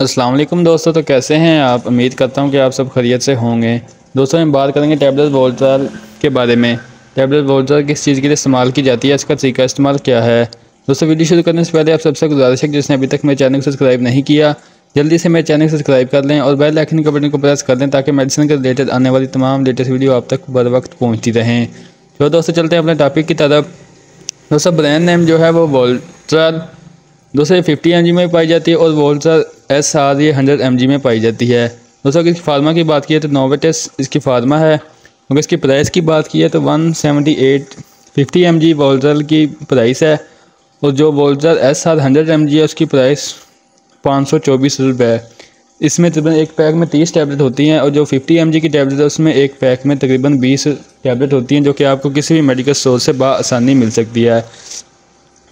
अस्सलाम वालेकुम दोस्तों। तो कैसे हैं आप? उम्मीद करता हूं कि आप सब खैरियत से होंगे। दोस्तों हम बात करेंगे टैबलेट वोल्ट्राल के बारे में। टैबलेट वोल्ट्राल किस चीज़ के लिए इस्तेमाल की जाती है, इसका तरीका इस्तेमाल क्या है। दोस्तों वीडियो शुरू करने से पहले आप सबसे गुजारिश है कि जिसने अभी तक मेरे चैनल को सब्सक्राइब नहीं किया जल्दी से मेरे चैनल को सब्सक्राइब कर लें और बेल आइकन के बटन को प्रेस कर दें ताकि मेडिसिन के रिलेटेड आने वाली तमाम लेटेस्ट वीडियो आप तक बर वक्त पहुँचती रहें। तो दोस्तों चलते हैं अपने टॉपिक की तरफ। दोस्तों ब्रांड नेम जो है वो वोल्ट्राल दोस्तों 50 mg में पाई जाती है और वोल्ट्राल SR ये 100 mg में पाई जाती है। दोस्तों अगर इसकी फार्मा की बात की तो नोवाटेस इसकी फार्मा है। अगर इसकी प्राइस की बात की है तो 178 50 mg वोल्ट्राल की प्राइस है और जो वोल्ट्राल SR 100 mg है उसकी प्राइस 524 रुपये है। इसमें तकरीबन एक पैक में 30 टैबलेट होती हैं और जो 50 mg की टैबलेट है उसमें एक पैक में तकरीबन 20 टैबलेट होती हैं जो कि आपको किसी भी मेडिकल स्टोर से बआसानी मिल सकती है।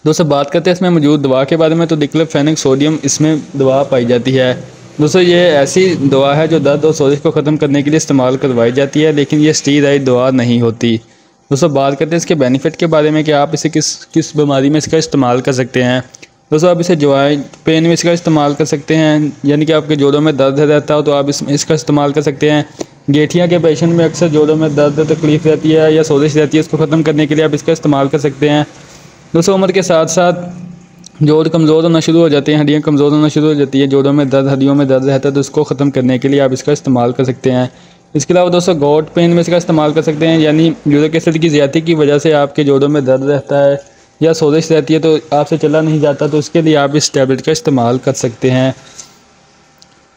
दोस्तों बात करते हैं इसमें मौजूद दवा के बारे में। तो डिक्लोफेनेक सोडियम इसमें दवा पाई जाती है। दोस्तों ये ऐसी दवा है जो दर्द और सोजिश को ख़त्म करने के लिए इस्तेमाल करवाई जाती है, लेकिन ये स्टीरॉइड दवा नहीं होती। दोस्तों बात करते हैं इसके बेनिफिट के बारे में कि आप इसे किस बीमारी में इसका इस्तेमाल कर सकते हैं। दोस्तों आप इसे जॉइंट पेन में इसका इस्तेमाल कर सकते हैं, यानी कि आपके जोड़ों में दर्द रहता हो तो आप इसका इस्तेमाल कर सकते हैं। गठिया के पेशेंट में अक्सर जोड़ों में दर्द तकलीफ रहती है या सोजिश रहती है, इसको ख़त्म करने के लिए आप इसका इस्तेमाल कर सकते हैं। दोस्तों उम्र के साथ साथ जोड़ कमज़ोर होना शुरू हो जाते हैं, हड्डियाँ कमज़ोर होना शुरू हो जाती है, जोड़ों में दर्द हड्डियों में दर्द रहता है तो उसको ख़त्म करने के लिए आप इसका इस्तेमाल कर सकते हैं। इसके अलावा दोस्तों गोट पेन में इसका इस्तेमाल कर सकते हैं, यानी यूरिक एसिड की ज़्यादती की वजह से आपके जोड़ों में दर्द रहता है या सोजिश रहती है तो आपसे चला नहीं जाता, तो उसके लिए आप इस टैबलेट का इस्तेमाल कर सकते हैं।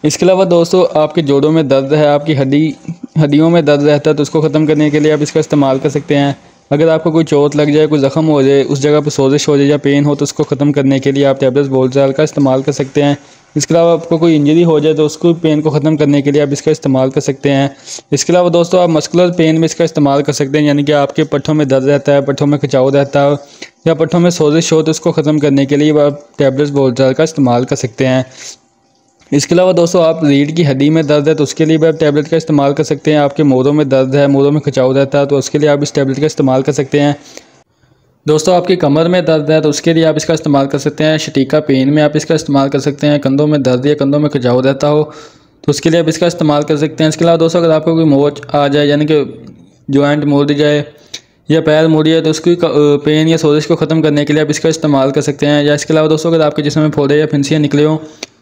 इसके अलावा दोस्तों आपके जोड़ों में दर्द है, आपकी हड्डियों में दर्द रहता है तो उसको ख़त्म करने के लिए आप इसका इस्तेमाल कर सकते हैं। अगर आपको कोई चोट लग जाए, कोई ज़ख्म हो जाए, उस जगह पर सोजिश हो जाए या पेन हो तो उसको ख़त्म करने के लिए आप टैबलेट वोल्ट्राल का इस्तेमाल कर सकते हैं। इसके अलावा आपको कोई इंजरी हो जाए तो उसको पेन को ख़त्म करने के लिए आप इसका इस्तेमाल कर सकते हैं। इसके अलावा दोस्तों आप मस्कुलर पेन में इसका इस्तेमाल कर सकते हैं, यानी कि आपके पट्ठों में दर्द रहता है, पट्ठों में खिंचाव रहता है या पट्ठों में सोजिश हो तो उसको ख़त्म करने के लिए आप टैबलेट वोल्ट्राल का इस्तेमाल कर सकते हैं। इसके अलावा दोस्तों आप रीढ़ की हड्डी में दर्द है तो उसके लिए भी आप टैबलेट का इस्तेमाल कर सकते हैं। आपके मोरों में दर्द है, मोरों में खिंचाव रहता है तो उसके लिए आप इस टैबलेट का इस्तेमाल कर सकते हैं। दोस्तों आपकी कमर में दर्द है तो उसके लिए आप इसका इस्तेमाल कर सकते हैं। शटीका पेन में आप इसका इस्तेमाल कर सकते हैं। कंधों में दर्द या कंधों में खिंचाव रहता हो तो उसके लिए आप इसका इस्तेमाल कर सकते हैं। इसके अलावा दोस्तों अगर आपको कोई मोच आ जाए, यानी कि जॉइंट मुड़ जाए या पैर मुड़ जाए तो उसकी पेन या सोजिश को ख़त्म करने के लिए आप इसका इस्तेमाल कर सकते हैं। या इसके अलावा दोस्तों अगर आपके जिस्म में फोड़े या फिंसियाँ निकले हों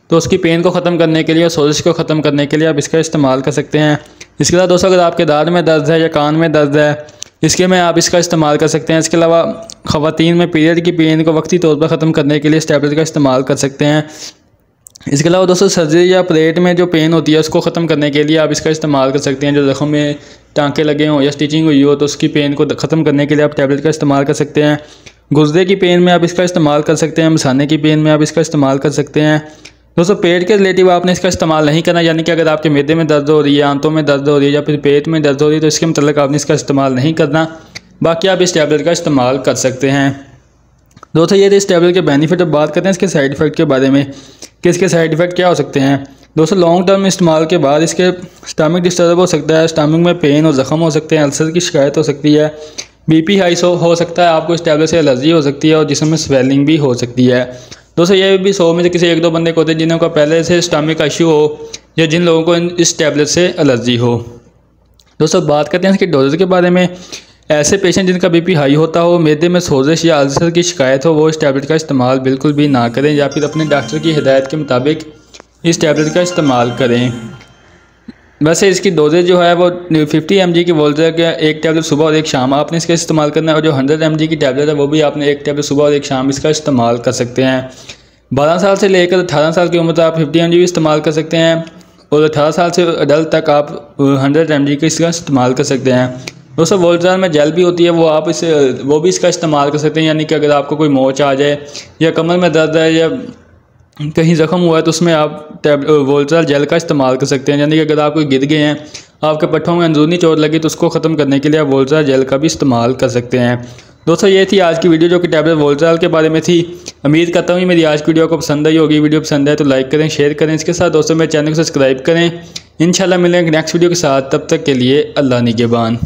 तो उसकी पेन को ख़त्म करने के लिए और सोजिश को ख़त्म करने के लिए आप इसका इस्तेमाल कर सकते हैं। इसके अलावा दोस्तों अगर आपके दाढ़ में दर्द है या कान में दर्द है, इसके में आप इसका इस्तेमाल कर सकते हैं। इसके अलावा ख़वातीन में पीरियड की पेन को वक्ती तौर पर ख़त्म करने के लिए इस टैबलेट का इस्तेमाल कर सकते हैं। इसके अलावा दोस्तों सर्जरी या ऑपरेट में जो पेन होती है उसको ख़त्म करने के लिए आप इसका इस्तेमाल कर सकते हैं। जो ज़ख्म में टाँके लगे हों या स्टिचिंग हुई हो तो उसकी पेन को ख़त्म करने के लिए आप टैबलेट का इस्तेमाल कर सकते हैं। गुर्दे की पेन में आप इसका इस्तेमाल कर सकते हैं। मसाने की पेन में आप इसका इस्तेमाल कर सकते हैं। दोस्तों पेट के रिलेटिव आपने इसका इस्तेमाल नहीं करना, यानी कि अगर आपके मैदे में दर्द हो रही है, आंतों में दर्द हो रही है या फिर पेट में दर्द हो रही है तो इसके मतलब आपने इसका इस्तेमाल नहीं करना। बाकी आप इस टैबलेट का इस्तेमाल कर सकते हैं। दोस्तों ये इस टैबलेट के बेनिफिट। अब बात करते हैं इसके साइड इफ़ेक्ट के बारे में कि इसके साइड इफ़ेक्ट क्या हो सकते हैं। दोस्तों लॉन्ग टर्म इस्तेमाल के बाद इसके स्टमक डिस्टर्ब हो सकता है, स्टमक में पेन और ज़ख्म हो सकते हैं, अल्सर की शिकायत हो सकती है, BP हाई हो सकता है, आपको इस टैबलेट से एलर्जी हो सकती है और जिसमें स्वेलिंग भी हो सकती है। दोस्तों ये भी 100 में से किसी 1-2 बंदे को होते हैं जिन्हों का पहले से स्टमक का इशू हो या जिन लोगों को इस टैबलेट से एलर्जी हो। दोस्तों बात करते हैं इसके डोजेज के बारे में। ऐसे पेशेंट जिनका BP हाई होता हो, मैदे में सोजिश या अल्सर की शिकायत हो, वो इस टैबलेट का इस्तेमाल बिल्कुल भी ना करें या फिर अपने डॉक्टर की हिदायत के मुताबिक इस टैबलेट का इस्तेमाल करें। वैसे इसकी डोजेज जो है वो 50 mg की वोल्ट्राल का एक टैबलेट सुबह और एक शाम आपने इसका इस्तेमाल करना है और जो 100 mg की टैबलेट है वो भी आपने एक टैबलेट सुबह और एक शाम इसका इस्तेमाल कर सकते हैं। 12 साल से लेकर 18 साल की उम्र तक आप 50 mg भी इस्तेमाल कर सकते हैं और 18 साल से अडल्ट तक आप 100 mg का इसका इस्तेमाल कर सकते हैं। दोस्तों वोल्ट्राल में जेल भी होती है, वो भी इसका इस्तेमाल कर सकते हैं, यानी कि अगर आपको कोई मोच आ जाए या कमर में दर्द है या कहीं ज़ख्म हुआ है तो उसमें आप वोल्ट्राल जेल का इस्तेमाल कर सकते हैं। यानी कि अगर आप कोई गिर गए हैं, आपके पट्ठों में अंदरूनी चोट लगी तो उसको ख़त्म करने के लिए आप वोल्ट्राल जेल का भी इस्तेमाल कर सकते हैं। दोस्तों ये थी आज की वीडियो जो कि टैबलेट वोल्ट्राल के बारे में थी। उम्मीद करता हूँ मेरी आज की वीडियो को पसंद आई होगी। वीडियो पसंद आए तो लाइक करें, शेयर करें। इसके साथ दोस्तों मेरे चैनल को सब्सक्राइब करें। इंशाल्लाह मिलेंगे नेक्स्ट वीडियो के साथ, तब तक के लिए अल्लाह निगहबान।